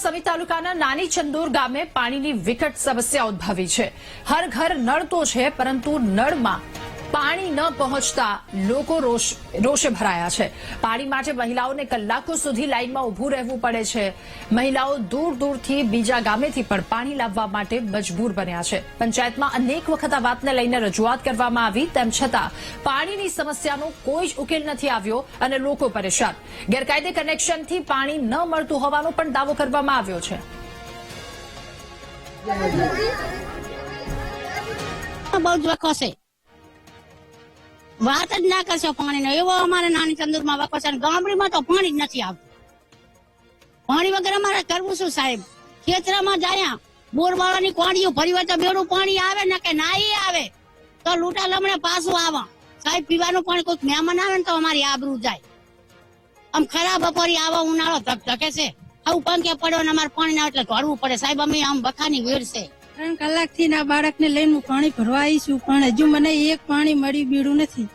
સમી તાલુકાના નાની ચંદોર ગામે પાણીની વિકટ સમસ્યા ઉદ્ભવી છે। હર ઘર નળ તો છે, પરંતુ નળમાં પાણી ન પહોંચતા લોકો રોષે ભરાયા છે। પાણી માટે મહિલાઓને કલાકો સુધી લાઇનમાં ઊભું રહેવું પડે છે। મહિલાઓ દૂર દૂરથી બીજા ગામેથી પણ પાણી લાવવા માટે મજબૂર બન્યા છે। પંચાયતમાં અનેક વખત આ વાતને લઈને રજૂઆત કરવામાં આવી, તેમ છતાં પાણીની સમસ્યાનો કોઈ જ ઉકેલ નથી આવ્યો અને લોકો પરેશાન। ગેરકાયદે કનેક્શનથી પાણી ન મળતું હોવાનો પણ દાવો કરવામાં આવ્યો છે। બહુ જ વખો છે, વાત જ ના કરશો પાણીનો। એવો અમારે નાની ચંદુરમાં વખો છે, ગામડીમાં તો પાણી જ નથી આવતું। પાણી વગર અમારે કરવું શું સાહેબ? ખેતરમાં જાય બોરવાળાની કોણીઓ ભરી હોય તો બેડું પાણી આવે ને કે ના આવે તો લૂંટા લમણે પાછું આવે સાહેબ। પીવાનું પાણી કોઈક મહેમાન આવે ને તો અમારી આબરૂ જાય। આમ ખરાબ બપોરી આવો ઉનાળો ધકે છે, આવું પંખે પડ્યો ને અમારે પાણી ના એટલે ધોડવું પડે સાહેબ। અમે આમ બખાની વેર છે। 3 કલાકથી ના બાળકને લઈને હું પાણી ભરવા આવીશું, પણ હજુ મને એક પાણી મળી બીડું નથી।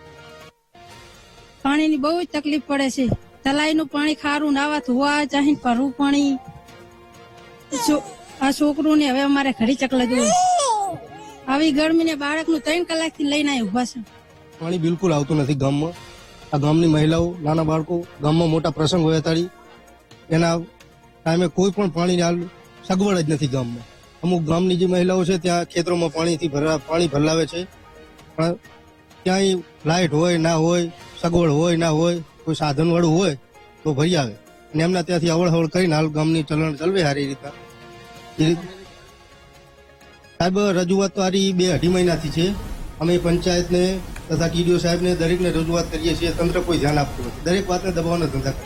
પાણીની બહુ જ તકલીફ પડે છે। તલાઈનું પાણી ખારું નાવા ધોવા ચાહીને ભરવું પાણી। આ છોકરું ને હવે અમારે ઘડી ચકલા જોયું। આવી ગરમીને બાળકનું 3 કલાકથી લઈને ઉભા છે। પાણી બિલકુલ આવતું નથી ગામમાં। આ ગામની મહિલાઓ, નાના બાળકો, ગામમાં મોટા પ્રસંગ હોય તારી એના ટાઈમે કોઈ પણ પાણીની સગવડ જ નથી ગામમાં। અમુક ગામની જે મહિલાઓ છે ત્યાં ખેતરોમાં પાણી ભરલાવે છે, પણ ક્યાંય લાઇટ હોય ના હોય, સગવડ હોય ના હોય, કોઈ સાધન વાળું હોય તો ભરી આવે અને એમના ત્યાંથી અવળ કરીને હાલ ગામની ચલણ ચલવે સારી રીતે। સાહેબ રજૂઆત તો આરી 2-2.5 મહિનાથી છે। અમે પંચાયતને તથા ટીડીઓ સાહેબને દરેકને રજૂઆત કરીએ છીએ, તંત્ર કોઈ ધ્યાન આપતું નથી, દરેક વાતને દબાવવાનો ધંધા કરે।